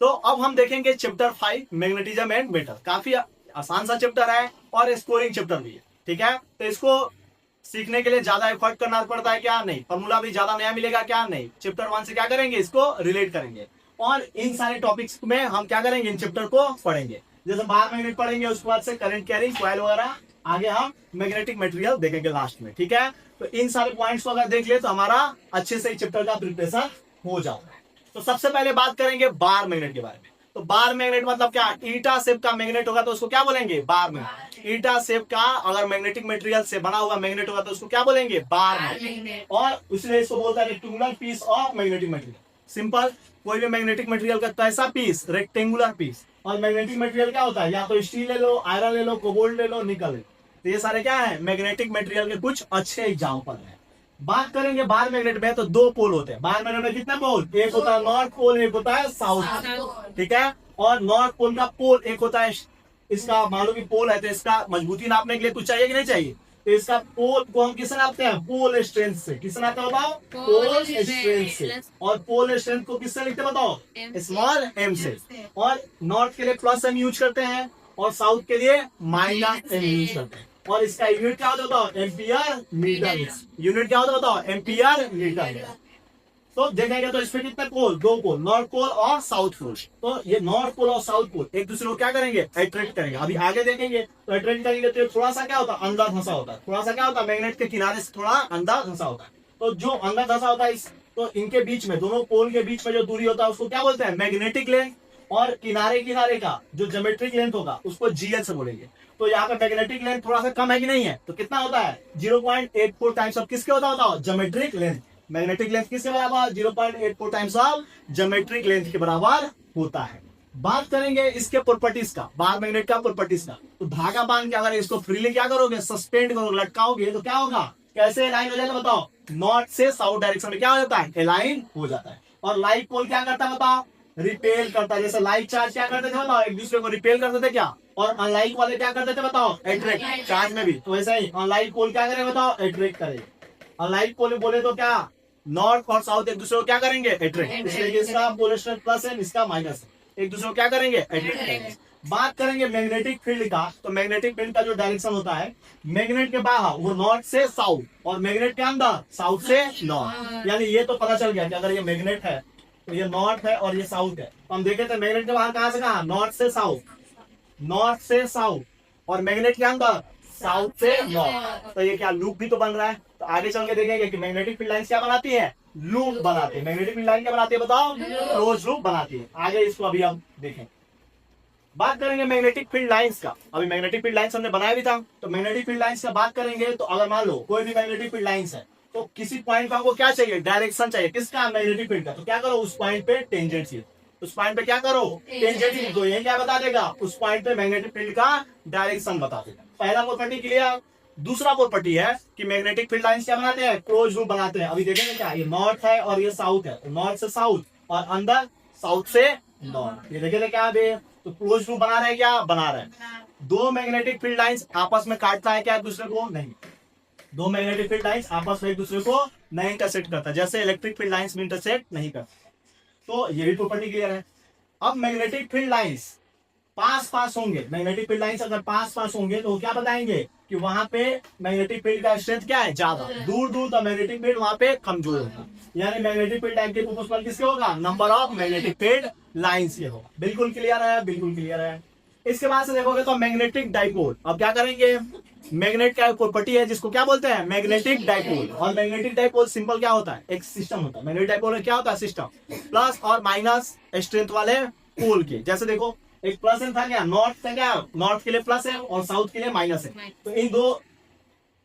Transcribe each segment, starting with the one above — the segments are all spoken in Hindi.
तो अब हम देखेंगे चैप्टर 5 मैग्नेटिज्म एंड मेटल। काफी आसान सा चैप्टर है और स्कोरिंग चैप्टर भी है, ठीक है। तो इसको सीखने के लिए ज्यादा एफर्ट करना पड़ता है क्या? नहीं। फॉर्मूला भी ज्यादा नया मिलेगा क्या? नहीं। चैप्टर 1 से क्या करेंगे, इसको रिलेट करेंगे और इन सारे टॉपिक्स में हम क्या करेंगे, इन चैप्टर को पढ़ेंगे। जैसे बार मैग्नेट पढ़ेंगे, उसके बाद से करंट कैरिंग कॉइल वगैरह, आगे हम मैग्नेटिक मटेरियल देखेंगे लास्ट में, ठीक है। तो इन सारे पॉइंट्स को अगर देख ले तो हमारा अच्छे से चैप्टर का प्रिपरेशन हो जाएगा। तो सबसे पहले बात करेंगे बार मैग्नेट के बारे में। तो बार मैग्नेट मतलब क्या? ईटा शेप का मैग्नेट होगा तो उसको क्या बोलेंगे? Bar magnet. ईटा शेप का अगर मैग्नेटिक मटेरियल से बना हुआ मैग्नेट होगा तो उसको क्या बोलेंगे? Bar magnet. और इसलिए इसको बोलता है rectangular piece of magnetic material. Simple, कोई भी मैग्नेटिक मटेरियल का कैसा पीस? Rectangular piece. और मैग्नेटिक मटेरियल क्या होता है? या तो स्टील ले लो, आयरन ले लो, कोबाल्ट ले लो, निकल ले लो। तो ये सारे क्या है? मैग्नेटिक मटेरियल के कुछ अच्छे एग्जांपल हैं। बात करेंगे बार मैग्नेट में तो दो पोल होते हैं। बार मैग्नेट में कितने पोल? एक होता है नॉर्थ पोल, एक होता है साउथ पोल, ठीक है। और नॉर्थ पोल का पोल एक होता है, इसका मान लो कि पोल है तो इसका मजबूती नापने के लिए कुछ चाहिए कि नहीं चाहिए? तो इसका पोल को हम किससे नापते हैं? पोल स्ट्रेंथ से। किससे नापते हैं बताओ? पोल स्ट्रेंथ से। और पोल स्ट्रेंथ को किससे लिखते हैं बताओ? स्मॉल एम से। और नॉर्थ के लिए प्लस एम यूज करते हैं और साउथ के लिए माइनस एम यूज करते हैं। और इसका यूनिट क्या होता है बताओ? Ampere metre. यूनिट क्या होता है बताओ? Ampere metre. तो देखेंगे तो इसमें कितने पोल? दो पोल, नॉर्थ पोल और साउथ पोल। तो ये नॉर्थ पोल और साउथ पोल एक दूसरे को क्या करेंगे? अट्रैक्ट करेंगे। अभी आगे देखेंगे तो अट्रैक्ट करेंगे तो थोड़ा सा क्या होता है? अंदर धंसा होता है। थोड़ा सा क्या होता है? मैग्नेट के किनारे से थोड़ा अंदर धंसा होता है। तो जो अंदर धंसा होता है तो इनके बीच में, दोनों पोल के बीच में जो दूरी होता है उसको क्या बोलते हैं? Magnetic length. और किनारे किनारे का जो ज्योमेट्रिक लेंथ होगा उसको जीएल से बोलेंगे। तो यहाँ पे मैग्नेटिक लेंथ थोड़ा सा कम है कि नहीं है? तो कितना होता है? 0.84 टाइम्स ऑफ किसके होता है? Geometric length. मैग्नेटिक लेंथ किसके बराबर? 0.84 टाइम्स ऑफ ज्योमेट्रिक लेंथ के बराबर होता है। बात करेंगे इसके प्रॉपर्टीज का, बार मैग्नेट का प्रॉपर्टीज का। तो धागा बांध के अगर इसको फ्रीली क्या करोगे? सस्पेंड करोगे, लटकाओगे तो क्या होगा? कैसे अलाइन हो जाएगा बताओ? नॉर्थ से साउथ डायरेक्शन में क्या हो जाता है? अलाइन हो जाता है। और लाइक पोल क्या करता है बताओ? रिपेल करता है। जैसे लाइक चार्ज क्या करते थे बताओ? एक दूसरे को रिपेल करते थे क्या? और अनलाइक वाले क्या करते थे बताओ? अट्रैक्ट। चार्ज में भी तो वैसा ही अनलाइक पोल क्या करेगा बताओ? अट्रैक्ट करेगा। अनलाइक पोल बोले तो क्या? नॉर्थ और साउथ एक दूसरे को क्या करेंगे? अट्रैक्ट। इसलिए इसका पोल स्ट्रेंथ प्लस है, इसका माइनस है। एक दूसरे को क्या करेंगे? अट्रैक्ट करेंगे। बात करेंगे मैग्नेटिक फील्ड का। तो मैग्नेटिक फील्ड का जो डायरेक्शन होता है, मैग्नेट के बाहर वो नॉर्थ से साउथ और मैग्नेट के अंदर साउथ से नॉर्थ। यानी ये तो पता चल गया कि अगर ये मैग्नेट है तो ये नॉर्थ है और ये साउथ है। तो हम देखे थे मैग्नेट के बाहर कहां से कहां? नॉर्थ से साउथ, नॉर्थ से साउथ। और मैग्नेट के अंदर साउथ से नॉर्थ। तो ये क्या लूप भी तो बन रहा है। तो आगे चल के देखेंगे कि मैग्नेटिक फील्ड लाइंस क्या बनाती है? लूप बनाती है। मैग्नेटिक फील्ड लाइन क्या बनाती है बताओ? क्लोज लूप बनाती है। आगे इसको अभी हम देखें। बात करेंगे मैग्नेटिक फील्ड लाइंस का। अभी मैग्नेटिक फील्ड लाइंस हमने बनाया भी था। तो मैग्नेटिक फील्ड लाइंस का बात करेंगे तो अगर मान लो कोई भी मैग्नेटिक फील्ड लाइंस है तो किसी पॉइंट पर हमको क्या चाहिए? डायरेक्शन चाहिए। किसका? मैग्नेटिक फील्ड का। तो क्या करो? उस पॉइंट पे टेंजेंट चाहिए। उस पॉइंट पे क्या करो? टेंजेंट। तो ये क्या बता देगा? उस पॉइंट पे मैग्नेटिक फील्ड का डायरेक्शन बता देगा। पहला प्रॉपर्टी क्लियर। दूसरा प्रॉपर्टी है कि मैग्नेटिक फील्ड लाइंस क्या बनाते हैं? क्लोज लूप बनाते हैं। अभी देखेंगे क्या? ये नॉर्थ है और ये साउथ है। नॉर्थ से साउथ और अंदर साउथ से नॉर्थ। ये देखेंगे क्या? अभी तो क्लोज लूप बना रहे हैं क्या? बना रहे हैं। दो मैग्नेटिक फील्ड लाइंस आपस में काटता है क्या एक दूसरे को? नहीं। दो मैग्नेटिक फील्ड लाइंस आपस में एक दूसरे को नहीं इंटरसेक्ट करता, जैसे इलेक्ट्रिक फील्ड लाइंस में इंटरसेक्ट नहीं करता। तो ये भी प्रॉपर्टी क्लियर है। अब मैग्नेटिक फील्ड लाइंस पास पास होंगे। मैग्नेटिक फील्ड लाइंस अगर पास पास होंगे तो क्या बताएंगे? कि वहां पे मैग्नेटिक फील्ड का स्ट्रेंथ क्या है? ज्यादा। दूर दूर तो मैग्नेटिक फील्ड वहां पे कमजोर होगा। यानी मैग्नेटिक फील्ड लाइन के प्रोपोर्शनल किसके होगा? Number of magnetic field lines के होगा। बिल्कुल क्लियर है, बिल्कुल क्लियर है। इसके बाद से देखोगे तो मैग्नेटिक डाइपोल। अब क्या करेंगे? मैग्नेट का प्रॉपर्टी है जिसको क्या बोलते हैं? Magnetic dipole. और मैग्नेटिक डाइपोल सिंपल क्या होता है? एक सिस्टम होता है। मैग्नेटिक डाइपोल क्या होता है? सिस्टम। प्लस और माइनस स्ट्रेंथ वाले पोल के। जैसे देखो एक प्लस था क्या? नॉर्थ था क्या? नॉर्थ के लिए प्लस है और साउथ के लिए माइनस है। तो इन दो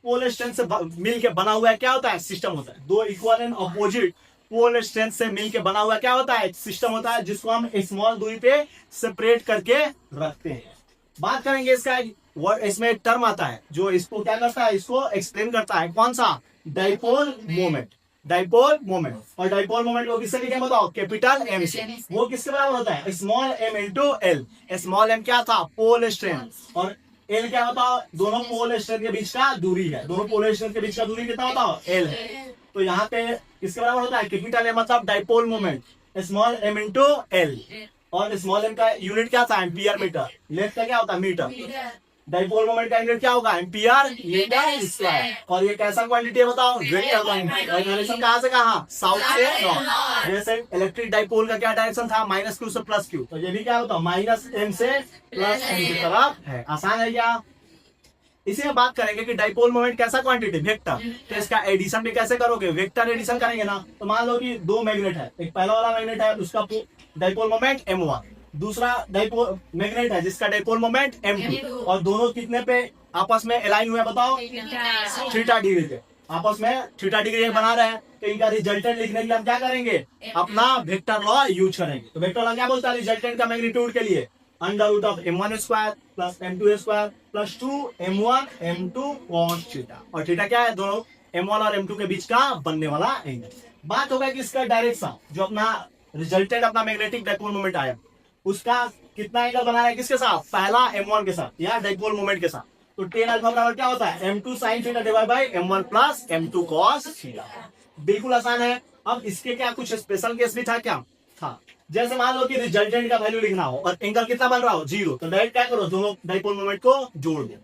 पोल स्ट्रेंथ से मिलकर बना हुआ है क्या होता है? सिस्टम होता है। दो equal and opposite pole strength से मिलकर बना हुआ क्या होता है? सिस्टम होता है, जिसको हम स्मॉल दूरी पे सेपरेट करके रखते हैं। बात करेंगे इसका इसमें टर्म आता है जो इसको क्या करता है? इसको एक्सप्लेन करता है। कौन सा? Dipole moment. Dipole moment. और डाइपोल मोमेंट को किससे लिखेंगे बताओ? कैपिटल एम से। वो किसके बराबर होता है? Small m into l. Small m क्या था? Pole strength. और एल क्या बताओ? दोनों पोल स्ट्रेंथ के बीच का दूरी है। दोनों पोल स्ट्रेंथ के बीच का दूरी कितना बताओ? एल है। तो यहाँ पे किसके बराबर होता है? कैपिटल एम मतलब dipole moment, small m into l. और स्मॉल एम का यूनिट क्या था, एम्पियर मीटर। लेंथ का क्या होता है, मीटर। डाइपोल मोमेंट का यूनिट क्या होगा, एम्पियर मीटर स्क्वायर। और ये कैसा क्वांटिटी है बताओ, वेक्टर क्वांटिटी। और डायरेक्शन कहाँ से कहाँ, साउथ से नॉर्थ। जैसे इलेक्ट्रिक डाइपोल का क्या डायरेक्शन था, -q से +q, तो ये भी क्या होता है, -m से +m की तरफ है। आसान है क्या। इसी में बात करेंगे कि डाइपोल मोमेंट कैसा क्वांटिटी, वेक्टर। तो इसका एडिशन भी कैसे करोगे, वेक्टर एडिशन करेंगे ना। तो मान लो कि दो मैग्नेट है, एक पहला वाला मैग्नेट है उसका डाइपोल मोमेंट m1, दूसरा डाइपोल मैग्नेट है जिसका डाइपोल मोमेंट m2, और दोनों कितने पे आपस में अलाइन हुए बताओ, थीटा डिग्री पे आपस में थीटा डिग्री बना रहे हैं। तो इनका रिजल्टेंट लिखने के लिए हम क्या करेंगे, अपना वेक्टर लॉ यूज करेंगे। तो वेक्टर लॉ क्या बोलता है रिजल्टेंट का मैग्नीट्यूड के लिए, √of m1 square plus m2 square plus 2 m1 m2 cos theta. और थीटा क्या है, दोनों m1 और m2 के बीच का बनने वाला एंगल। बात होगा कि इसका डायरेक्शन जो अपना रिजल्टेंट अपना मैग्नेटिक डाइपोल मोमेंट आया उसका कितना एंगल बना है, किसके साथ, पहला m1 के साथ या डाइपोल मोमेंट के साथ। तो tan अल्फा बराबर क्या होता है, m2 sin theta divide by m1 plus m2 cos theta. बिल्कुल आसान है। अब इसके क्या कुछ स्पेशल केस भी था क्या, था। जैसे मान लो कि रिजल्टेंट का वैल्यू लिखना हो और एंगल कितना बन रहा हो, 0, तो डायरेक्ट क्या करो, दोनों डाइपोल मोमेंट को जोड़ दो।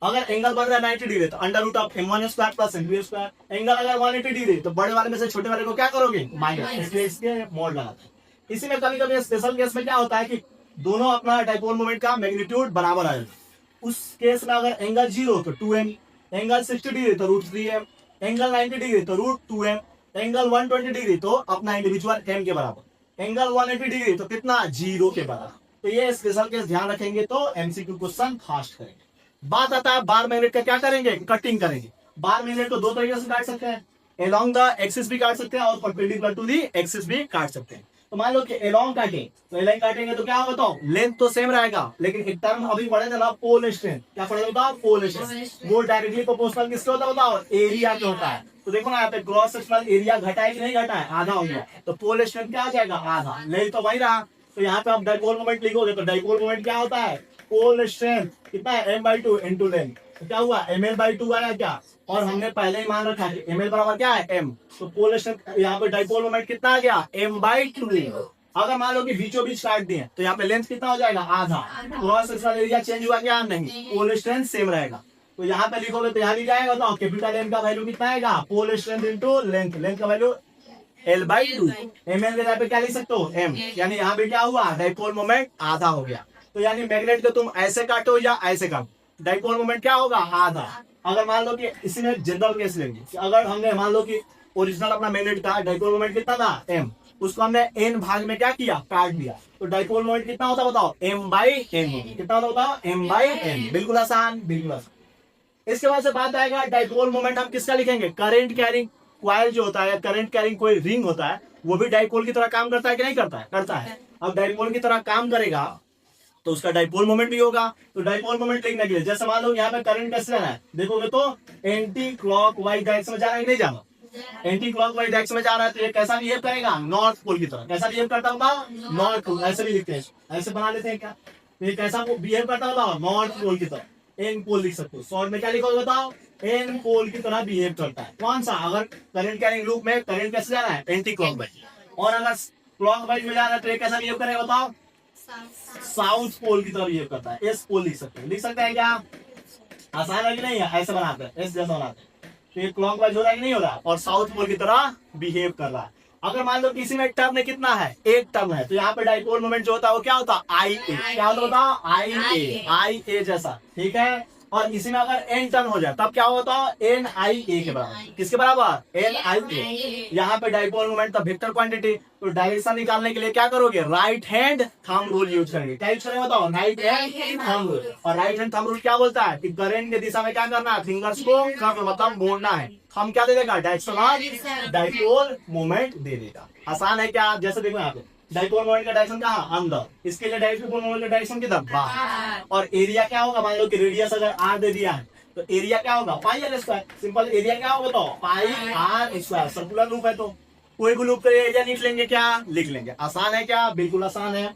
अगर एंगल बन रहा है 90 डिग्री तो √of m1 square plus m2 square. Angle अगर 180 डिग्री तो बड़े वाले में से छोटे वाले को क्या करोगे, माइनस, इसलिए इसके मोड लगाते हैं। इसी में कभी कभी स्पेशल केस में क्या होता है कि दोनों अपना डाइपोल मोमेंट का मैग्नीट्यूड बराबर आ जाता है। उस केस में अगर एंगल 0 तो 2m, एंगल 60 डिग्री तो √3m, एंगल 90 डिग्री तो √2m, एंगल 120 डिग्री तो अपना इंडिविजुअल m के बराबर, एंगल 180 डिग्री तो कितना, 0 के बराबर। तो ये स्पेशल केस ध्यान रखेंगे तो एमसीक्यू क्वेश्चन फास्ट करेंगे। बात आता है बार मैग्नेट का, क्या करेंगे, कटिंग करेंगे। बार मैग्नेट को दो तरीके से काट सकते हैं, एलोंग द एक्सिस भी काट सकते हैं और परपेंडिकुलर टू दी एक्सिस भी काट सकते हैं। तो मान लो कि एलोंग काटें, तो एलोंग काटेंगे तो क्या होगा, तो लेंथ तो सेम रहेगा लेकिन एक टर्म अभी बढ़ेगा ना, पोल स्ट्रेंथ। क्या पड़ेगा बताओ, पोल स्ट्रेंथ। वो डायरेक्टली प्रोपोर्शनल किसके होता है बताओ, एरिया के होता है। तो देखो ना यहाँ पे क्रॉस सेक्शनल एरिया घटा है कि नहीं घटा है, आधा हो गया। तो पोल स्ट्रेंथ क्या आ जाएगा, आधा। लेंथ तो वही रहा। तो यहाँ पे आप डाइपोल मोमेंट लिखोगे तो डाइपोल मोमेंट क्या होता है, पोल स्ट्रेंथ कितना है, m/2 इंटू लेंथ। तो क्या हुआ, ml/2 आया क्या। और हमने पहले ही मान रखा है कि ml बराबर क्या है, m। तो पोल स्ट्रेंथ यहाँ पे डाइपोल मोमेंट कितना आ गया, m/2। अगर मान लो कि बीचों बीच काट दिए तो यहाँ पे लेंथ कितना हो जाएगा, आधा। क्रॉस सेक्शनल एरिया चेंज हुआ क्या, नहीं। पोल स्ट्रेंथ सेम रहेगा। तो यहाँ पे लिखोगे तो यहाँ भी जाएगा, तो कैपिटल M का वैल्यू कितना आएगा, pole strength into length, length का वैल्यू L/2। ml के जगह पे क्या लिख सकते हो, m। यानी यहाँ पे क्या हुआ, डाइपोल मोमेंट आधा हो गया। तो यानी मैग्नेट को तुम ऐसे काटो या ऐसे काटो, डाइपोल मोमेंट क्या होगा, आधा। अगर मान लो कि इसी में जनरल केस लेंगे कि अगर हमने मान लो कि ओरिजिनल अपना मैग्नेट था, डाइपोल मोमेंट कितना था, m, उसको हमने n भाग में क्या किया, काट दिया। तो डाइपोल मोमेंट कितना होता बताओ, m/n। कितना होता बताओ, m/n। बिल्कुल आसान, बिल्कुल आसान। इसके बाद से बात आएगा डाइपोल मोमेंट हम किसका लिखेंगे, करंट कैरिंग क्वाइल जो होता है, करंट कैरिंग कोई रिंग होता है, वो भी डाइपोल की तरह काम करता है कि नहीं करता है, करता है। अब डाइपोल की तरह काम करेगा तो उसका डाइपोल मोमेंट भी होगा। तो डाइपोल मोमेंट लिखने के लिए जैसे मान लो यहाँ पे करंट कैसे जाना है, देखोगे तो एंटी क्लॉकवाइज डायरेक्शन में जाना है कि नहीं जाना, एंटी क्लॉकवाइज डायरेक्शन में जा रहा है। तो ये कैसा बिहेव करेगा, नॉर्थ पोल की तरह। कैसा बिहेव करता होगा, नॉर्थ पोल। ऐसे भी लिखते हैं, ऐसे बना लेते हैं क्या, तो ये कैसा बिहेव करता होगा, नॉर्थ पोल की तरह। एन पोल लिख सकते हो, शॉर्ट में क्या लिखोगे बताओ, एन पोल की तरह बिहेव करता है। कौन सा, अगर करंट कैरिंग लूप में करंट कैसे जाना है, एंटी क्लॉकवाइज। और अगर क्लॉकवाइज में जा रहा है तो ये कैसा बिहेव करेगा बताओ, साउथ पोल की तरह बिहेव करता है। एस पोल लिख सकते हैं, लिख सकते हैं क्या, आसान है कि नहीं है, ऐसे बनाते हैं, एस जैसा बनाते हैं। तो ये क्लॉकवाइज हो रहा है कि नहीं हो रहा, और साउथ पोल की तरह बिहेव कर रहा है। अगर मान लो किसी में टर्म में कितना है, एक टर्म है, तो यहाँ पे डाइपोल मोमेंट जो होता है वो क्या होता है, IA। क्या होता है बताओ, IA जैसा, ठीक है। और इसी में अगर n टर्न हो जाए तब क्या होता है, NIA के बराबर। किसके बराबर, NIA। यहाँ पे डाइपोल मोमेंट था वेक्टर क्वांटिटी। तो डायरेक्शन निकालने के लिए क्या करोगे, right hand thumb rule use करेंगे। क्या यूज करेंगे बताओ, राइट हैंड थंब रूल। और राइट हैंड थंब रूल क्या बोलता है कि करंट की दिशा में क्या करना है, फिंगर्स को मतलब मोड़ना है। हम क्या दे देगा, डायरेक्शन डाइपोल मोमेंट दे देगा। आसान है क्या, जैसे देखो यहाँ पे डाइपोल मोमेंट का डायरेक्शन कहाँ, अंदर, इसके लिए डाइपोल मोमेंट का डायरेक्शन किधर, बाहर। और एरिया क्या होगा, मान लो कि रेडियस अगर r दे दिया है तो एरिया क्या होगा, पाई r स्क्वायर। सिंपल एरिया क्या होगा तो पाई r स्क्वायर। सर्कुलर लूप है तो कोई भी लूप का एरिया लिख लेंगे, क्या लिख लेंगे। आसान है क्या, बिल्कुल आसान है।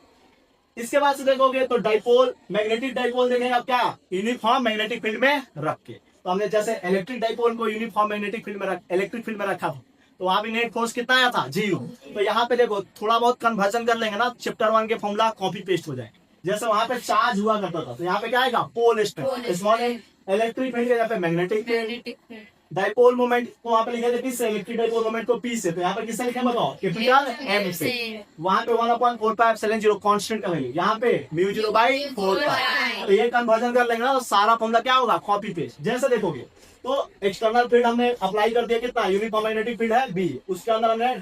इसके बाद से देखोगे तो डाइपोल, मैग्नेटिक डाइपोल देखेंगे आप क्या, यूनिफॉर्म मैग्नेटिक फील्ड में रख के। तो हमने जैसे इलेक्ट्रिक डाइपोल को यूनिफॉर्म मैग्नेटिक फील्ड में इलेक्ट्रिक फील्ड में रखा था, तो वहां पे नेट फोर्स कितना आया था 0। तो यहाँ पे देखो थोड़ा बहुत कन्वर्जन कर लेंगे ना, चैप्टर 1 के फॉर्मूला कॉपी पेस्ट हो जाए। जैसे वहां पे चार्ज हुआ करता था तो यहाँ पे क्या आएगा pole strength, small electric field यहाँ पे मैग्नेटिक फील्ड, डाइपोल मोमेंट को वहां पे लिखा था किससे, इलेक्ट्रिक डाइपोल मोमेंट को पी से, तो यहाँ पे किससे लिखा बताओ, कैपिटल एम से। वहां पे 1/4πε0 कांस्टेंट का वैल्यू, यहाँ पे μ0/4π। तो ये कन्वर्जन कर लेंगे ना तो सारा फॉर्मूला क्या होगा कॉपी पेस्ट। जैसे देखोगे तो एक्सटर्नल फील्ड हमने अप्लाई कर दिया कितना, यूनिफॉर्म मैग्नेटिक फील्ड है बी, उसके अंदर हमने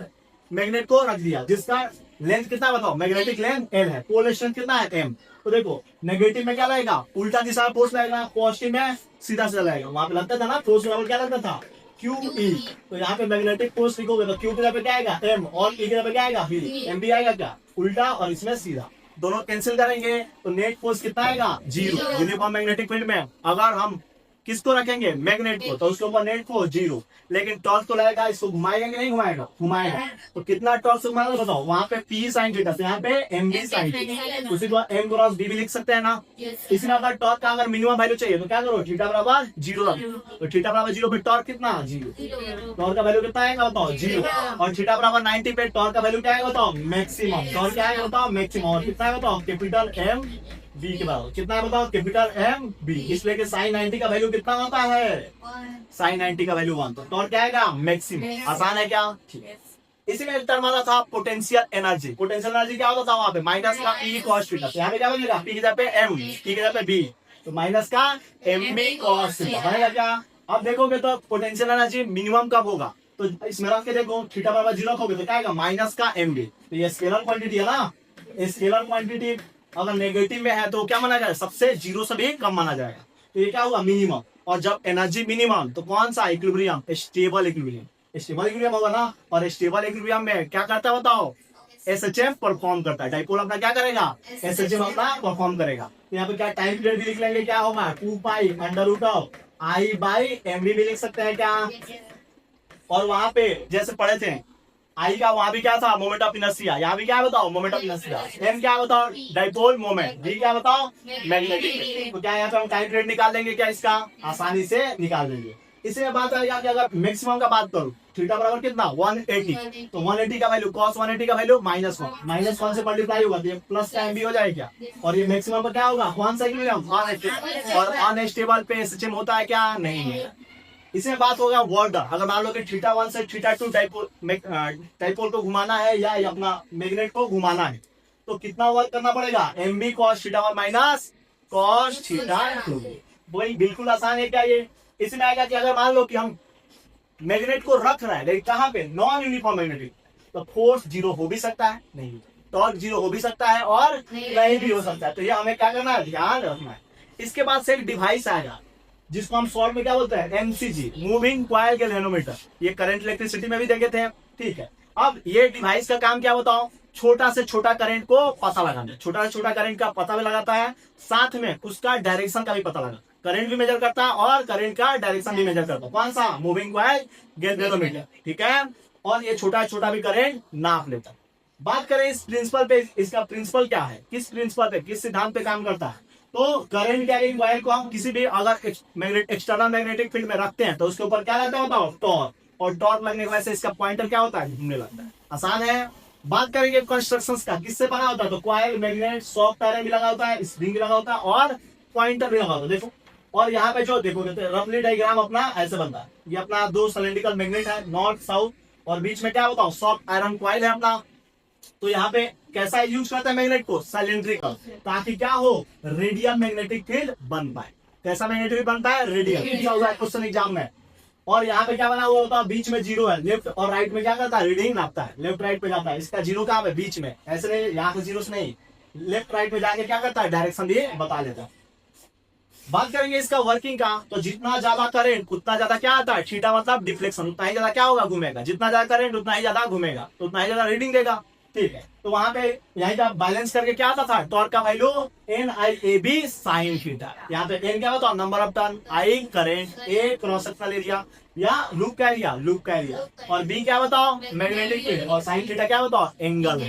मैग्नेट को रख दिया जिसका लेंथ कितना बताओ, मैग्नेटिक लेंथ एल है, पोल स्ट्रेंथ कितना है एम। तो देखो नेगेटिव में क्या लगेगा, उल्टा दिशा में फोर्स लगेगा, पॉजिटिव में सीधा सीधा लगेगा। वहां पे लगता था ना फोर्स लेवल क्या लगता था QE, तो यहाँ पे मैग्नेटिक फोर्स लिखोगे तो Q की जगह पे क्या आएगा M, और E की जगह पे क्या आएगा B, M भी आएगा क्या उल्टा और इसमें सीधा, दोनों कैंसिल करेंगे तो नेट फोर्स कितना आएगा 0। यूनिफॉर्म मैग्नेटिक फील्ड में अगर हम किसको रखेंगे मैग्नेट को, तो उसके ऊपर नेट फोर्स 0, लेकिन टॉर्क तो लगेगा, इसको घुमाएगा कि नहीं घुमाएगा, घुमाएगा। तो कितना टॉर्क से घुमाएगा बताओ, वहां पे P sin थीटा, तो यहाँ पे M B sin थीटा, उसी को M क्रॉस B भी लिख सकते हैं ना। इसमें अगर टॉर्क का अगर मिनिमम वैल्यू चाहिए तो क्या करो, थीटा बराबर 0 रखो, तो थीटा बराबर 0 पे टॉर्क कितना 0, टॉर्क का वैल्यू कितना आएगा बताओ 0, और थीटा बराबर 90 पे टॉर्क का वैल्यू क्या आएगा बताओ मैक्सिमम, टॉर्क क्या आएगा बताओ मैक्सिमम, और कितना है बताओ कैपिटल M B के बराबर, कितना है बताओ कैपिटल M B, इसलिए कि sin 90 का वैल्यू कितना होता है, sin 90 का वैल्यू 1, तो टॉर्क क्या आएगा मैक्सिमम। आसान है क्या, ठीक है। इसी में एक टर्म आता था पोटेंशियल एनर्जी, पोटेंशियल एनर्जी क्या होता था वहां पे माइनस का E cos थीटा, यहाँ पे क्या बनेगा P की जगह पे M, P की जगह पे B, तो माइनस का MB cos थीटा बनेगा क्या। अब देखोगे तो पोटेंशियल एनर्जी मिनिमम कब होगा, तो इसमें रख के देखो थीटा बराबर 0 रखोगे तो क्या आएगा माइनस का MB, तो ये स्केलर क्वांटिटी है ना, स्केलर क्वांटिटी अगर नेगेटिव में है तो क्या माना जाएगा, सबसे 0 से भी कम माना जाएगा, तो ये क्या होगा मिनिमम। और जब एनर्जी मिनिमम तो कौन सा equilibrium, stable equilibrium, stable equilibrium होगा ना, और स्टेबल इक्विलिब्रियम में क्या करता है बताओ SHF परफॉर्म करता है, डाइपोल अपना क्या करेगा SHF अपना परफॉर्म करेगा। तो यहाँ पे क्या टाइम पीरियड भी लिख लेंगे, क्या होगा 2π√I/MV भी लिख सकते हैं क्या। और वहां पे जैसे पढ़े थे आई का, वहां भी क्या था मोमेंट ऑफ इनर्शिया, यहाँ भी क्या बताओ मोमेंट ऑफ इनर्शिया, एम क्या बताओ डाइपोल मोमेंट, डी क्या बताओ मैग्नेटिक, तो क्या यहाँ पे हम टाइम पीरियड निकाल लेंगे क्या, इसका आसानी से निकाल लेंगे। इसमें बात आएगा कि अगर मैक्सिमम का बात करूं थीटा बराबर कितना 180, तो 180 का वैल्यू cos 180 का वैल्यू -1 से मल्टीप्लाई होगा तो ये प्लस का MB हो जाएगा, और ये मैक्सिमम पर क्या होगा कौन सा इक्विलिब्रियम, और अनस्टेबल पे SHM होता है क्या, नहीं है। इसमें बात होगा वर्क डन, अगर मान लो कि थीटा 1 से थीटा 2 डाइपोल को घुमाना है या अपना मैग्नेट को घुमाना है तो कितना वर्क करना पड़ेगा, MB cos theta 1 minus cos theta 2, वही बिल्कुल आसान है क्या ये। इसमें आएगा कि अगर मान लो कि हम मैग्नेट को रख रहा है लेकिन कहाँ पे नॉन यूनिफॉर्म मैग्नेटिक, तो फोर्स 0 हो भी सकता है, नहीं टॉर्क 0 हो भी सकता है और नहीं भी हो सकता है, तो ये हमें क्या करना है ध्यान रखना है। इसके बाद से एक डिवाइस आएगा जिसको हम शॉर्ट में क्या बोलते हैं MCG, मूविंग कॉइल गैल्वेनोमीटर, ये करंट इलेक्ट्रिसिटी में भी देखे थे, ठीक है। अब ये डिवाइस का काम क्या बताओ, छोटा से छोटा करंट को पता लगाना, छोटा से छोटा करंट का पता भी लगाता है, साथ में उसका डायरेक्शन का भी पता लगा, करंट भी मेजर करता है और करंट का डायरेक्शन भी मेजर करता है, कौन सा मूविंग कॉइल गैल्वेनोमीटर, ठीक है। और ये छोटा छोटा भी करंट नाप लेता है। बात करें इस प्रिंसिपल पे, इसका प्रिंसिपल क्या है, किस प्रिंसिपल पे किस सिद्धांत पे काम करता है, तो करंट कैरिंग वायर को हम किसी भी अगर एक्सटर्नल मैग्नेटिक फील्ड में रखते हैं तो उसके ऊपर क्या रहता है बताओ टॉर्क, और टॉर्क लगने की वजह से इसका पॉइंटर क्या होता है घूमने लगता है, आसान है। बात करेंगे कंस्ट्रक्शंस का, किससे बना होता है, तो कॉइल मैग्नेट सॉफ्ट आयरन भी लगा होता है, स्प्रिंग लगा होता है और पॉइंटर भी लगा होता है, देखो। और यहाँ पे जो देखोगे तो रफली डायग्राम अपना ऐसे बनता है, ये अपना 2 सिलेंड्रिकल मैग्नेट है नॉर्थ साउथ, और बीच में क्या बताओ सॉफ्ट आयरन कॉइल है अपना। तो यहाँ पे कैसा यूज करता है मैग्नेट को, सिलेंड्रिकल, ताकि क्या हो रेडियल मैग्नेटिक फील्ड बन पाए। कैसा मैग्नेटिक फील्ड बनता है, रेडियल, क्वेश्चन एग्जाम में। और यहाँ पे क्या बना हुआ होता है, बीच में 0 है, लेफ्ट और राइट में क्या करता है रीडिंग नापता है, लेफ्ट राइट पे जाता है, इसका 0 कहाँ पे बीच में, ऐसे नहीं यहाँ से 0 से नहीं, लेफ्ट राइट में जाके क्या करता है डायरेक्शन भी बता देता है। बात करेंगे इसका वर्किंग का, तो जितना ज्यादा करंट उतना ज्यादा क्या आता है थीटा मतलब डिफ्लेक्शन, उतना ही ज्यादा क्या होगा घूमेगा, जितना ज्यादा करंट उतना ही ज्यादा घूमेगा तो उतना ही ज्यादा रीडिंग देगा, ठीक है। तो वहां पे यही का बैलेंस करके क्या आता था टॉर्क का वैल्यू NIAB sin थीटा, यहाँ पे N क्या बताओ number of turn, I current, A cross sectional area या लूप का एरिया, और B क्या बताओ मैग्नेटिक फील्ड, और sin थीटा क्या बताओ एंगल।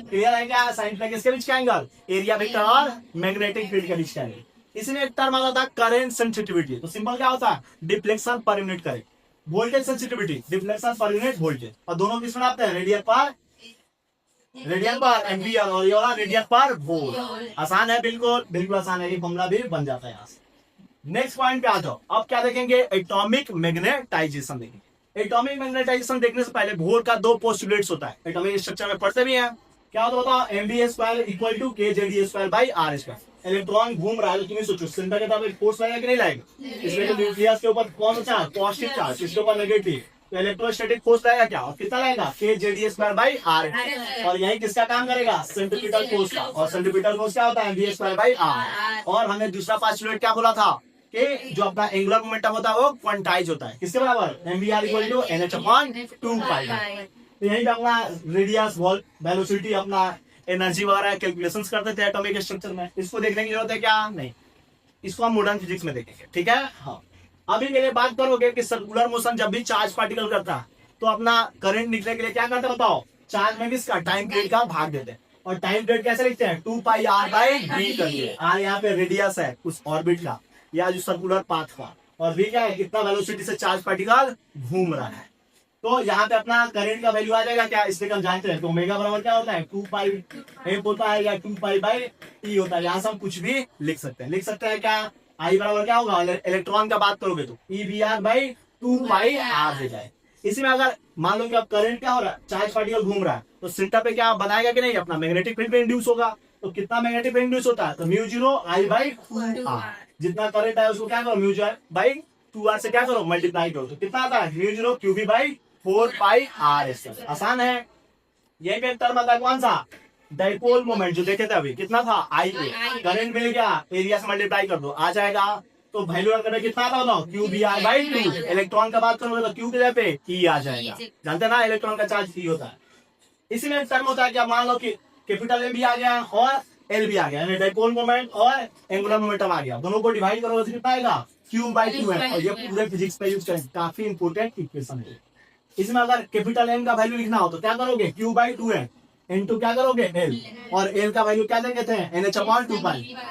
क्लियर है क्या, sin थीटा किसके बीच का एंगल, एरिया वेक्टर और मैग्नेटिक फील्ड के बीच का एंगल। इसमें एक टर्म आता था करंट सेंसिटिविटी, तो सिंपल क्या होता है deflection per unit current. Voltage sensitivity, deflection per unit voltage, और दोनों किस में आते हैं, रेडियन पर एम्पियर और ये वाला रेडियन पर वोल्ट। आसान है, बिल्कुल बिल्कुल आसान है, ये फॉर्मूला भी बन जाता है यहाँ से। नेक्स्ट पॉइंट पे आ जाओ। अब क्या देखेंगे, एटॉमिक मैग्नेटाइजेशन देखेंगे। एटॉमिक मैग्नेटाइजेशन देखने से पहले बोर का दो पोस्टुलेट्स होता है, एटॉमिक स्ट्रक्चर में पढ़ते भी हैं। क्या होता बताओ, mv square equal to kZe square by r square. Electron घूम रहा है तो तुम्हें सोचो सेंटर के तरफ फोर्स लगेगा कि नहीं लगेगा, इसमें तो न्यूक्लियस के ऊपर कौन सा पॉजिटिव चार्ज, इसके ऊपर नेगेटिव, तो इलेक्ट्रोस्टैटिक फोर्स लगेगा क्या, और कितना लगेगा, kZe स्क्वायर बाई r। और यही किसका काम करेगा, सेंट्रीपिटल फोर्स का, और सेंट्रीपिटल फोर्स क्या होता है, mv स्क्वायर बाई r। और हमने दूसरा पोस्टुलेट क्या बोला था कि जो अपना एंगुलर मोमेंटम होता है वो क्वांटाइज होता है, किसके बराबर, mvr इक्वल टू nh/2π। तो यही पे अपना रेडियस, वेलोसिटी, अपना एनर्जी वगैरह कैलकुलेशंस करते थे एटॉमिक स्ट्रक्चर में। इसको देखने की जरूरत है क्या, नहीं, इसको हम मॉडर्न फिजिक्स में देखेंगे, ठीक है। हाँ, अभी के लिए बात करोगे कि सर्कुलर मोशन जब भी चार्ज पार्टिकल करता है तो अपना करंट निकलने के लिए क्या करते हैं बताओ, चार्ज में किसका, टाइम पीरियड का भाग देते हैं। और टाइम पीरियड कैसे लिखते हैं, 2πr/v करिए। r यहाँ पे रेडियस है उस ऑर्बिट का या जो सर्कुलर पाथ का, और v क्या है, कितना वेलोसिटी से चार्ज पार्टिकल घूम रहा है। तो यहाँ पे अपना करंट का वैल्यू आ जाएगा क्या, इसलिए हम जानते हैं। तो ओमेगा बराबर क्या होता है, 2π होता है या 2π/t होता है। यहाँ से हम कुछ भी लिख सकते हैं, क्या, I बराबर क्या होगा, इलेक्ट्रॉन का बात करोगे तो EVr/2πr दे जाए। इसी में अगर मान लो कि अब करंट क्या हो रहा है, चार्ज पार्टिकल घूम रहा है, तो सेंटर पे क्या बनाएगा कि नहीं, अपना मैग्नेटिक फील्ड पे इंड्यूस होगा। तो कितना मैग्नेटिक फील्ड इंड्यूस होता है, तो μ0I/2r। जितना करंट है उसको क्या करो, μ0I/2r से क्या करो, मल्टीप्लाई करो, तो कितना आता है, μ0qv/4πr। आसान है। यही पे टर्म आता है कौन सा, डाइपोल मोमेंट, जो देखे थे अभी, कितना था, आई पे करंट मिल गया, एरिया से मल्टीप्लाई कर दो, आ जाएगा। तो वैल्यू अगर कितना आता बताओ, qvr/2। इलेक्ट्रॉन का बात करोगे तो क्यू के जगह पे ई आ जाएगा, जानते ना इलेक्ट्रॉन का चार्ज ई होता है। इसी में टर्म होता है क्या, मान लो कि कैपिटल एम भी आ गया और एल भी आ गया, यानी डाइपोल मोमेंट और एंगुलर मोमेंटम आ गया, दोनों को डिवाइड करोगे तो कितना आएगा, q/2 है। और ये पूरे फिजिक्स पे यूज करें, काफी इंपोर्टेंट इक्वेशन है। इसमें अगर कैपिटल एम का वैल्यू लिखना हो तो क्या करोगे, q/2 है इनटू क्या करोगे, एल, और एल का वैल्यू क्या देंगे थे, nh/2π।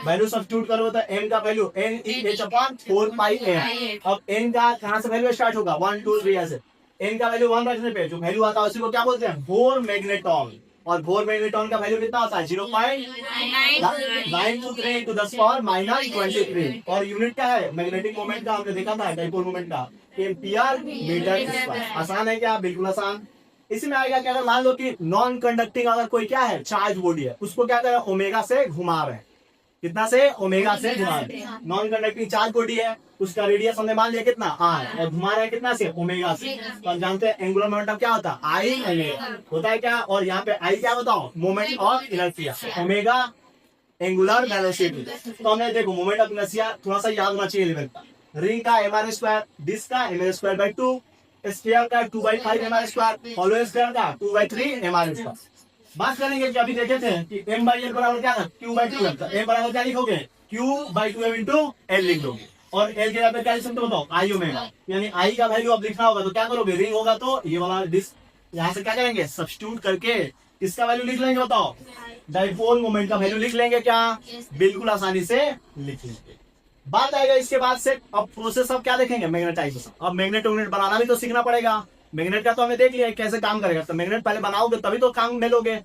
वैल्यू सब्स्टिट्यूट करोगे तो एम का वैल्यू NEh/4π। अब एन का कहां से वैल्यू स्टार्ट होगा, 1 2 3 ऐसे। एन का वैल्यू 1 रखने पे जो वैल्यू आता है उसी को क्या बोलते हैं, बोर मैग्नेटॉन। और बोर मैग्नेटॉन का वैल्यू कितना होता है, 0.923 × 10⁻23। और यूनिट क्या है, मैग्नेटिक मोमेंट का हमने देखा था, डाइपोल मोमेंट का, एम्पियर मीटर स्क्वायर। आसान है क्या, बिल्कुल आसान। इसी में आएगा क्या, अगर मान लो कि नॉन कंडक्टिंग अगर कोई क्या है, चार्ज बॉडी है, उसको क्या करें, ओमेगा से घुमा रहे हैं, कितना से, ओमेगा से घुमा रहे हैं। नॉन कंडक्टिंग चार्ज बॉडी है, उसका रेडियस हमने मान लिया कितना, r, और घुमा रहे हैं कितना से, ओमेगा से। तो हम जानते हैं एंगुलर मोमेंटम क्या होता है, I होता है क्या, और यहाँ पे I क्या बताओ, moment of inertia, omega angular velocity. तो हमने देखो मोमेंट ऑफ इनर्शिया थोड़ा सा याद होना चाहिए लेवल का। रिंग का mr², डिस्क का mr²/2, स्फीयर का 2/5 mr², हॉलो स्फीयर का 2/3 mr²। बात करेंगे कि अभी देखे थे कि m/l बराबर क्या था, q/2 था। m बराबर क्या लिखोगे, q/2m × l लिख दोगे, और l के जगह पे क्या लिख सकते हो बताओ, I ओमेगा। यानी I का वैल्यू अब लिखना होगा तो क्या करोगे, रिंग होगा तो ये वाला डिस्क, यहाँ से क्या करेंगे, सब्स्टिट्यूट करके किसका वैल्यू लिख लेंगे बताओ, डाइपोल मोमेंट का वैल्यू लिख लेंगे क्या, बिल्कुल आसानी से लिख लेंगे। बात आएगा इसके बाद से, अब प्रोसेस अब क्या देखेंगे, मैग्नेटाइजेशन। अब मैग्नेट बनाना भी तो सीखना पड़ेगा। मैग्नेट का तो हमें देख लिया कैसे काम करेगा, तो मैग्नेट पहले बनाओगे तभी तो काम में लोगे।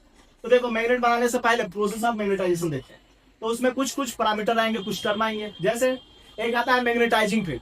तो देखो मैग्नेट बनाने से पहले प्रोसेस ऑफ मैग्नेटाइजेशन देखते हैं। तो उसमें कुछ पैरामीटर आएंगे, कुछ टर्म आएंगे। जैसे एक आता है मैग्नेटाइजिंग फील्ड,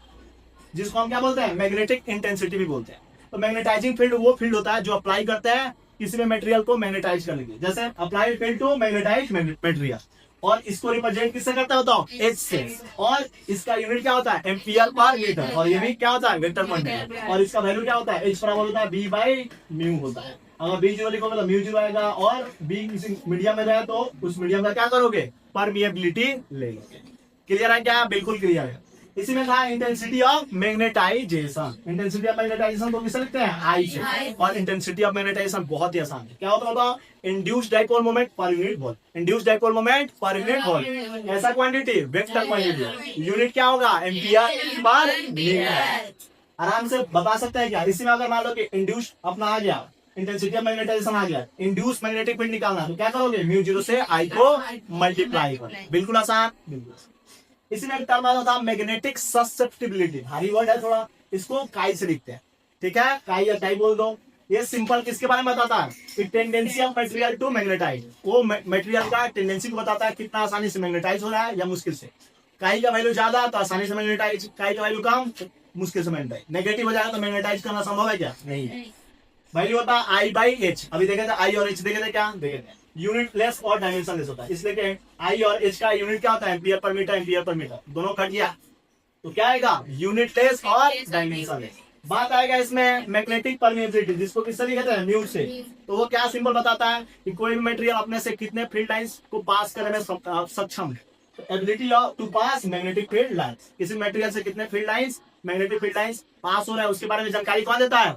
जिसको हम क्या बोलते हैं, मैग्नेटिक इंटेंसिटी भी बोलते हैं। तो मैग्नेटाइजिंग फील्ड वो फील्ड होता है जो अप्लाई करता है किसी भी मटेरियल को मैग्नेटाइज करने के लिए। जैसे applied field to magnetise material, और इसको रिप्रेजेंट किससे करता है बताओ, एच से। और इसका यूनिट क्या होता है, एम्पियर/मीटर, और ये भी क्या होता है, वेक्टर क्वांटिटी। और इसका वैल्यू क्या होता है, एच बराबर होता है b/μ होता है। अगर b0 लिखोगे तो μ0 आएगा, और b किसी मीडियम में रहे तो उस मीडियम का क्या करोगे, परमिएबिलिटी ले लोगे। क्लियर है क्या, बिल्कुल क्लियर है। इसी में था intensity of magnetization. Intensity of magnetization को किससे लिखते हैं, I से। और इंटेंसिटी ऑफ मैग्नेटाइजेशन बहुत ही आसान है, क्या होता है, induced dipole moment per unit volume. Induced dipole moment per unit volume, ऐसा क्वांटिटी, वेक्टर क्वांटिटी, यूनिट क्या होगा, एम्पियर/मीटर। आराम से बता सकते हैं क्या। इसी में अगर मान लो कि इंड्यूस्ड अपना आ गया, इंटेंसिटी ऑफ मैग्नेटाइजेशन आ गया, इंड्यूस्ड मैग्नेटिक फील्ड निकालना, तो क्या करोगे, μ0 से I को मल्टीप्लाई करो, बिल्कुल आसान, बिल्कुल। इसी में एक टर्म आता था मैग्नेटिक ससेप्टिबिलिटी, भारी वर्ड है थोड़ा, इसको काई से लिखते हैं। ठीक है, काई या टाई बोल दो। ये सिंपल किसके बारे में बताता है? Tendency of material to magnetise. वो मटेरियल का टेंडेंसी को बताता है कितना आसानी से मैग्नेटाइज हो रहा है या मुश्किल से। काई का वैल्यू ज्यादा तो आसानी से मैग्नेटाइज, काई का वैल्यू कम मुश्किल से मैग्नेटाइज। नेगेटिव हो जाएगा तो मैग्नेटाइज करना संभव है क्या? नहीं है। वैल्यू होता है आई बाई एच। अभी देखे थे आई और एच, देखे थे क्या? देखे थे यूनिट लेस और डायमेंशन लेस होता है, इसलिए आई और एच का यूनिट क्या होता है? Ampere per metre, ampere per metre, दोनों कट गया तो क्या आएगा? यूनिट लेस और डायमेंशन लेस। बात आएगा इसमें मैग्नेटिक परमेबिलिटी, जिसको किससे लिखते हैं? म्यू से। तो वो क्या सिंबल बताता है कि कोई भी मटेरियल अपने से कितने फील्ड लाइंस को पास करने में सक्षम है। Ability to pass magnetic field lines, किसी मटेरियल से कितने field lines, magnetic field lines pass हो रहा है, उसके बारे में जानकारी कौन देता है?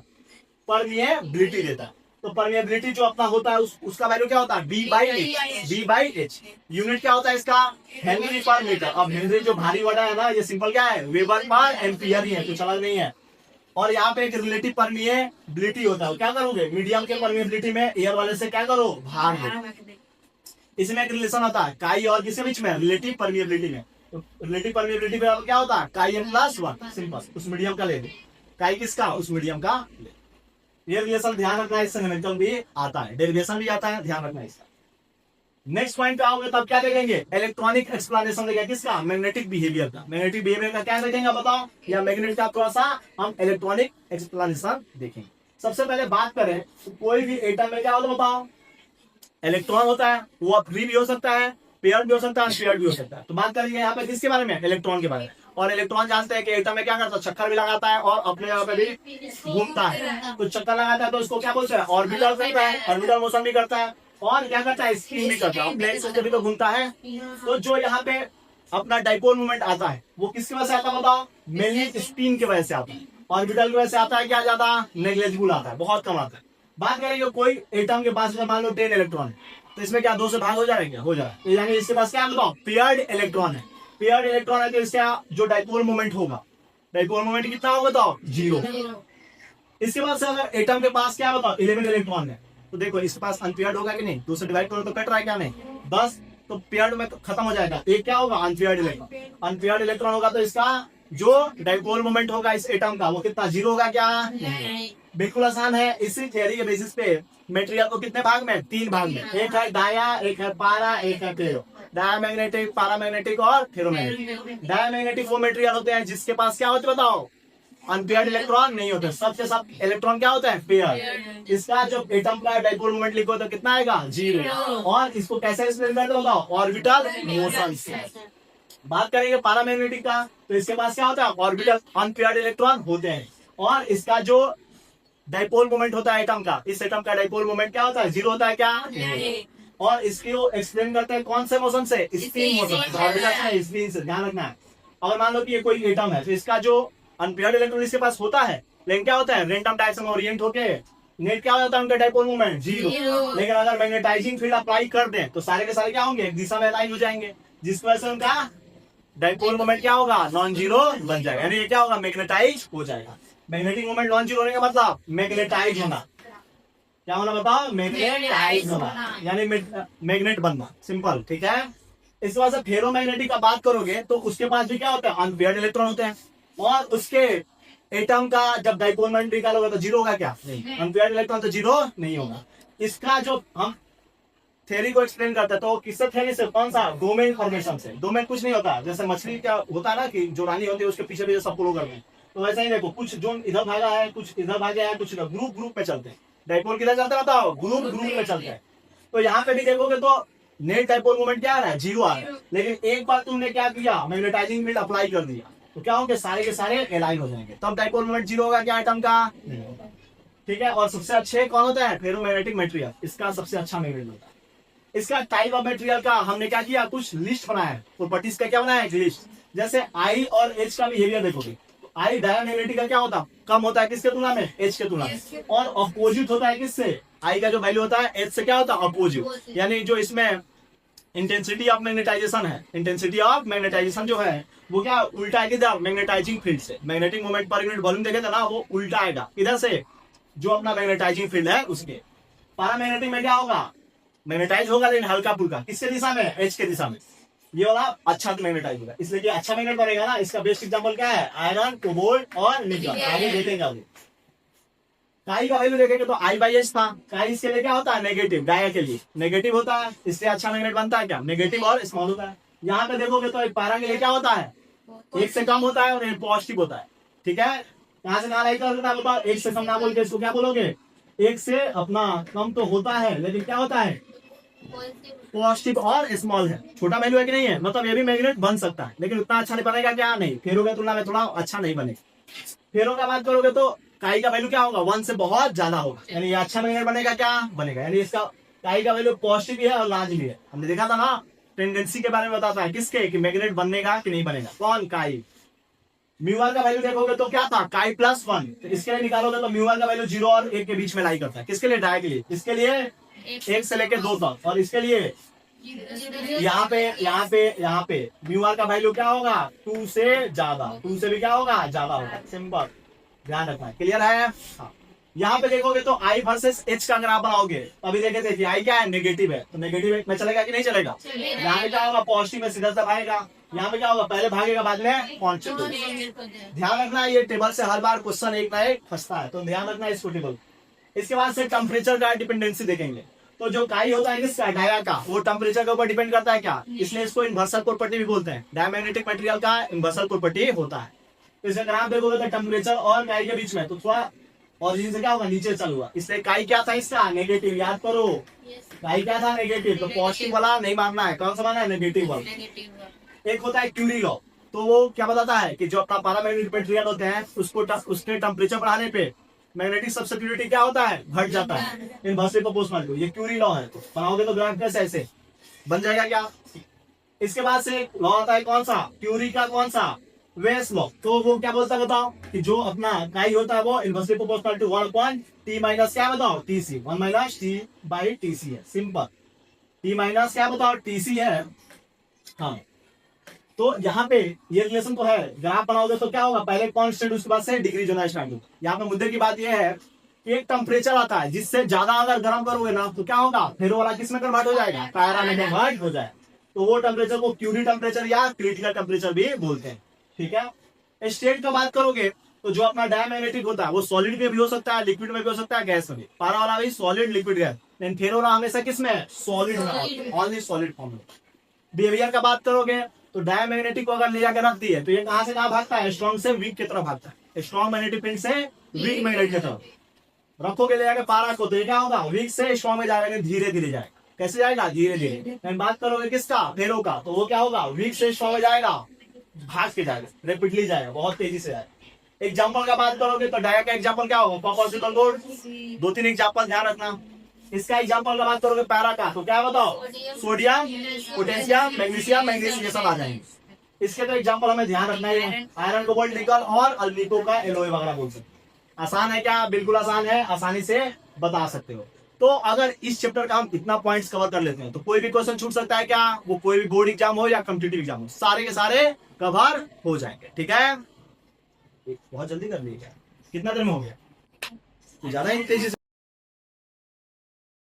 परमिएबिलिटी देता है। तो परमिएबिलिटी जो अपना होता है उसका वैल्यू क्या होता है? B by H. B by H unit क्या होता है इसका? हेनरी पर मीटर। अब हेनरी जो भारी वर्ड है ना, ये सिंपल क्या है? वेबर पर एम्पियर ही है, कुछ अलग नहीं है। और यहाँ पे एक रिलेटिव परमिएबिलिटी होता है। क्या करोगे? मीडियम के परमिएबिलिटी में एयर वाले से क्या करो? भाग दो। इसमें एक रिलेशन होता है काई और किसके बीच में? रिलेटिव परमिएबिलिटी में। तो रिलेटिव परमिएबिलिटी में क्या होता है? काई एन प्लस वन। सिंपल, उस मीडियम का ले दे। काई किसका? उस मीडियम का ले। ये रिलेशन ध्यान रखना है, इससे न्यूमेरिकल भी आता है, डेरिवेशन भी आता है, ध्यान रखना है इसका। नेक्स्ट पॉइंट पे आओगे तब क्या देखेंगे? इलेक्ट्रॉनिक एक्सप्लेनेशन देखेंगे। किसका? मैग्नेटिक बिहेवियर का। मैग्नेटिक बिहेवियर का क्या देखेंगे बताओ? या मैग्नेट का थोड़ा सा हम इलेक्ट्रॉनिक एक्सप्लेनेशन देखेंगे। सबसे पहले बात करें तो कोई भी एटम में क्या होता है बताओ? इलेक्ट्रॉन होता है। वो फ्री भी हो सकता है, पेयर भी हो सकता है, अनपेयर्ड भी हो सकता है। तो बात करेंगे यहाँ पे किसके बारे में? इलेक्ट्रॉन के बारे में। और इलेक्ट्रॉन जानते हैं कि एटम में क्या करता है? चक्कर भी लगाता है और अपने जगह पे भी घूमता है। तो चक्कर लगाता है तो उसको क्या बोलते हैं? ऑर्बिटल करता है, ऑर्बिटल मोशन भी करता है और क्या करता है? स्पिन भी करता है, प्लेन से भी तो घूमता है। तो जो यहाँ पे अपना डाइपोल मूवमेंट आता है वो किसकी वजह से आता है बताओ? मेनली स्पिन की वजह से आता है। ऑर्बिटल की वजह से आता है क्या? ज्यादा नेग्लेजिबल आता है, बहुत कम आता है। बात करेंगे कोई एटम के पास मान लो 10 इलेक्ट्रॉन, तो इसमें क्या 2 से भाग हो जाएगा? हो जाएगा। यानी इसके पास क्या बताओ? पेयर्ड इलेक्ट्रॉन है। पेयर्ड इलेक्ट्रॉन है तो इसका जो डाइपोल मोमेंट होगा, डाइपोल मोमेंट कितना होगा बताओ? 0। इसके बाद से अगर एटम के पास क्या बताओ? 11 इलेक्ट्रॉन है, तो देखो इसके पास अनपेयर्ड होगा कि नहीं? 2 से डिवाइड करो तो कट रहा है क्या? नहीं। 10 तो पेयर्ड में खत्म हो जाएगा। एक क्या होगा? Unpaired electron. अनपेयर्ड इलेक्ट्रॉन होगा तो इसका जो डाइपोल मोमेंट होगा इस एटम का वो कितना? 0 होगा क्या? नहीं। बिल्कुल आसान है। इसी थ्योरी के बेसिस पे मटेरियल को कितने भाग में? 3 भाग में। एक है डाया, एक है पारा, एक है फेरो। डायमैग्नेटिक, पैरामैग्नेटिक और फेरोमैग्नेटिक। डायमैग्नेटिक वो मटेरियल होते हैं जिसके पास क्या होते हैं बताओ? अनपेयर्ड इलेक्ट्रॉन नहीं होते। सबसे सब इलेक्ट्रॉन क्या होता है? पेयर। इसका जो एटम का डाइपोल मोमेंट लिखो तो कितना आएगा? 0। और इसको कैसे एक्सप्लेन करते हो बताओ? ऑर्बिटल मोशन से। बात करेंगे पैरामैग्नेटिक का, तो इसके पास क्या होता है? ऑर्बिटल अनपेयर्ड इलेक्ट्रॉन होते हैं। और इसका जो डाइपोल मोमेंट होता है एटम का, इस एटम का डाइपोल मोमेंट क्या होता है? 0 होता है क्या? और इसकी वो एक्सप्लेन करते हैं कौन से मोशन से? Spin motion. ऑर्बिटल स्पिन से, ध्यान रखना है। अगर मान लो कि ये कोई एटम है तो इसका जो अनपेयर्ड इलेक्ट्रॉन इसके पास होता है, लेकिन क्या होता है? रैंडम डायरेक्शन में ओरिएंट होके नेट क्या हो जाता है उनका? Dipole moment 0। लेकिन अगर मैग्नेटाइजिंग फील्ड अप्लाई कर दें तो सारे के सारे क्या होंगे? एक दिशा में अलाइन हो जाएंगे, जिस वजह से उनका डाइपोल मोमेंट क्या होगा? नॉन जीरो बन जाएगा। यानी ये क्या होगा? मैग्नेटाइज हो जाएगा। मैग्नेटिक मोमेंट नॉन जीरो होने का मतलब मैग्नेटाइज होना। क्या होना बताओ? मैग्नेटाइज होना, यानी मैग्नेट बनना। सिंपल, ठीक है। इस वजह से फेरोमैग्नेटिक का बात करोगे तो उसके पास भी क्या होता है? अनपेयर्ड इलेक्ट्रॉन होते हैं। और उसके एटम का जब डाइपोल मोमेंट निकालोगे तो 0 होगा क्या? नहीं। अनपेयर्ड इलेक्ट्रॉन तो 0 नहीं होगा। इसका जो हम थ्योरी को एक्सप्लेन करते हैं तो किससे थ्योरी से? कौन सा? डोमेन फॉर्मेशन से। डोमेन कुछ नहीं होता, जैसे मछली क्या होता है ना कि जो रानी होती है उसके पीछे पीछे सब फॉलो करते हैं, तो वैसा ही देखो कुछ जोन इधर भागा है, कुछ इधर भागे है, कुछ ग्रुप ग्रुप में चलते हैं। डाइपोल किधर चलता है बताओ? ग्रुप ग्रुप में चलते हैं। तो यहाँ पे भी देखोगे तो नेट डाइपोल मोमेंट क्या आ रहा है? 0 आ रहा है। लेकिन एक बार तुमने क्या किया? मैग्नेटाइजिंग फील्ड अप्लाई कर दिया तो क्या होंगे? सारे के सारे अलाइन हो जाएंगे, तब डाइपोल मोमेंट 0 होगा क्या एटम का? नहीं होगा। ठीक है। और सबसे अच्छे कौन होता है? Ferromagnetic material. इसका सबसे अच्छा मैग्नेट होता है। इसका टाइप ऑफ मटेरियल का हमने क्या किया? कुछ लिस्ट बनाया है। प्रॉपर्टीज का क्या बनाया है? लिस्ट। जैसे आई और एच का बिहेवियर देखोगे, आई डायमैग्नेटिक का क्या होता है? कम होता है किसके तुलना में? एच के तुलना में। और अपोजिट होता है किससे? आई का जो वैल्यू होता है एच से क्या होता है? अपोजिट। यानी जो इसमें इंटेंसिटी ऑफ मैग्नेटाइजेशन है, इंटेंसिटी ऑफ मैग्नेटाइजेशन जो है वो क्या उल्टा है? मैग्नेटाइजिंग फील्ड से। Magnetic moment per unit volume देखे थे ना, वो उल्टा आएगा इधर से, जो अपना मैग्नेटाइजिंग फील्ड है उसके। पैरामैग्नेटिक में क्या होगा? मैग्नेटाइज होगा लेकिन हल्का फुल्का। किसके दिशा में? एच के दिशा में। ये वाला अच्छा मैग्नेटाइज होगा, इसलिए कि अच्छा मैग्नेट बनेगा ना। इसका बेस्ट एग्जांपल क्या है? आयरन, कोबाल्ट और निकल। आगे देखेंगे आगे। काई का वैल्यू देखेंगे तो I/H था। काई इसके लिए क्या होता है, नेगेटिव, डाया के लिए नेगेटिव होता है, इसलिए अच्छा मैग्नेट बनता है क्या, नेगेटिव और स्मॉल होता है। यहाँ पे देखोगे तो पैरा के लिए क्या होता है, एक से कम होता है और पॉजिटिव होता है। ठीक है, यहाँ से कहा नहीं करता बताओ, एक से कम ना बोल के इसको क्या बोलोगे, एक से अपना कम तो होता है लेकिन क्या होता है, पॉजिटिव और स्मॉल है, छोटा वैल्यू है कि नहीं है, मतलब ये भी मैग्नेट बन सकता है लेकिन उतना अच्छा नहीं बनेगा क्या, नहीं, फेरो की तुलना में थोड़ा अच्छा नहीं बनेगा। फेरो का बात करोगे तो काई का वैल्यू क्या होगा, 1 से बहुत ज्यादा होगा, यानी ये अच्छा मैग्नेट बनेगा क्या बनेगा, यानी इसका काई का वैल्यू पॉजिटिव भी है और लार्ज भी है। हमने देखा था ना, टेंडेंसी के बारे में बताता है किसके, कि मैग्नेट बनेगा कि नहीं बनेगा, कौन, काई। म्यूआर का वैल्यू देखोगे तो क्या था, काई +1, तो इसके लिए निकालोगे तो म्यूआर का वैल्यू 0 और 1 के बीच में लाई करता है, किसके लिए, डाई के लिए, इसके लिए 1 से लेके 2 तक, और इसके लिए यहाँ पे म्यूआर का वैल्यू क्या होगा, 2 से ज्यादा, 2 से भी क्या होगा, ज्यादा होगा, सिंपल, ध्यान रखना है, क्लियर है। हाँ, यहाँ पे देखोगे तो I वर्सेस H का ग्राफ बनाओगे, अभी देखे थे कि I क्या है, नेगेटिव है, तो नेगेटिव में चलेगा कि नहीं चलेगा, यहाँ पे क्या होगा, पॉजिटिव में सीधा सा भागेगा, यहाँ पे क्या होगा, पहले भागेगा बाद में पॉजिटिव। ध्यान रखना, ये टेबल से हर बार क्वेश्चन एक ना एक फंसता है, तो ध्यान रखना इसको टेबल। इसके बाद से टेम्परेचर का डिपेंडेंसी देखेंगे, तो जो काई होता है किसका, डाया का, वो टेम्परेचर के ऊपर डिपेंड करता है क्या, इसलिए इसको इन्वर्सल प्रॉपर्टी भी बोलते हैं, डायमैग्नेटिक मटेरियल का इन्वर्सल प्रॉपर्टी होता है। तो इसका ग्राफ देखोगे तो टेम्परेचर और काई के बीच में तो थोड़ा ऑरिजिन से क्या होगा, नीचे चल हुआ, इसलिए काई क्या था इसका, नेगेटिव, याद करो, काई क्या था, नेगेटिव, तो पॉजिटिव वाला नहीं मानना है, कौन सा मानना है, नेगेटिव वाला। एक होता है क्यूरी लॉ, तो वो क्या बताता है कि जो अपना पैरामैग्नेटिक मटेरियल होते हैं उसको उसके टेम्परेचर बढ़ाने पे मैग्नेटिक सब्स्टिट्यूटिविटी क्या होता है, घट जाता है, इनवर्सली प्रोपोर्शनल टू, ये क्यूरी लॉ है। तो बनाओगे तो ग्राफ कैसे ऐसे बन जाएगा क्या। इसके बाद से लॉ आता है कौन सा, क्यूरी का कौन सा, वेस लॉ, तो वो क्या बोलता है बताओ, कि जो अपना काई होता है वो inversely proportional to 1/t minus क्या बताओ, टीसी, 1 माइनस t/tc है, सिंपल, t माइनस क्या बताओ, टीसी है। हाँ, तो यहाँ पे ये रिलेशन तो है, ग्राफ बनाओगे तो क्या होगा, पहले कांस्टेंट उसके बाद से डिक्रीज होना स्टार्ट होगा। यहाँ पे मुद्दे की बात ये है कि एक टेम्परेचर आता है जिससे ज्यादा अगर गर्म करोगे ना तो क्या होगा, फेरो वाला किस में कन्वर्ट हो जाएगा, पैरा में कन्वर्ट हो जाए, तो वो टेम्परेचर को क्यूरी टेम्परेचर या क्रिटिकल टेम्परेचर भी बोलते हैं। ठीक है, स्टेट का बात करोगे तो जो अपना डायमैग्नेटिक होता है वो सॉलिड में भी हो सकता है, लिक्विड में भी हो सकता है, गैस में भी, पैरा वाला भी सॉलिड, लिक्विड, गैस, लेकिन फेरो वाला हमेशा किस में, सॉलिड में, ऑनली सॉलिड फॉर्म में। बिहेवियर का बात करोगे तो डायमैग्नेटिक को अगर ले जाकर रख दिए तो ये कहां से कहां भागता है, स्ट्रॉन्ग से वीक की तरफ भागता है, स्ट्रॉन्ग मैग्नेटिक फील्ड से वीक मैग्नेट की तरफ रखोगे, ले जाकर पारा को, तो ये क्या होगा, वीक से स्ट्रॉन्ग में जाएगा, धीरे धीरे जाएगा, कैसे जाएगा, धीरे धीरे। लेकिन बात करोगे किसका, फेरो का, तो वो क्या होगा, वीक से स्ट्रॉन्ग में जाएगा, भाग के जाएगा, रेपिडली जाएगा, बहुत तेजी से जाएगा। एग्जाम्पल का बात करोगे तो डाया का एग्जाम्पल क्या होगा, प्रोपोर्शनल लोड, 2-3 एग्जाम्पल ध्यान रखना। इसका एग्जांपल का बात करोगे पैरा का, तो क्या बताओ, सोडियम, पोटेशियम, मैग्नीशियम, मैग्नीशियम, ये सब आ जाएंगे। इसके तो एग्जांपल हमें ध्यान रखना है, आयरन, कोबाल्ट, निकल और अल्निको का एलॉय वगैरह बोल सकते हैं। आसान है क्या, बिल्कुल आसान है, आसानी से बता सकते हो। तो अगर इस चैप्टर का हम इतना पॉइंट्स कवर कर लेते हैं तो कोई भी क्वेश्चन छूट सकता है क्या, वो कोई भी बोर्ड एग्जाम हो या कॉम्पिटिटिव एग्जाम हो, सारे के सारे कवर हो जाएंगे। ठीक है, बहुत जल्दी कर लीजिए, कितना देर में हो गया, ज्यादा ही तेजी से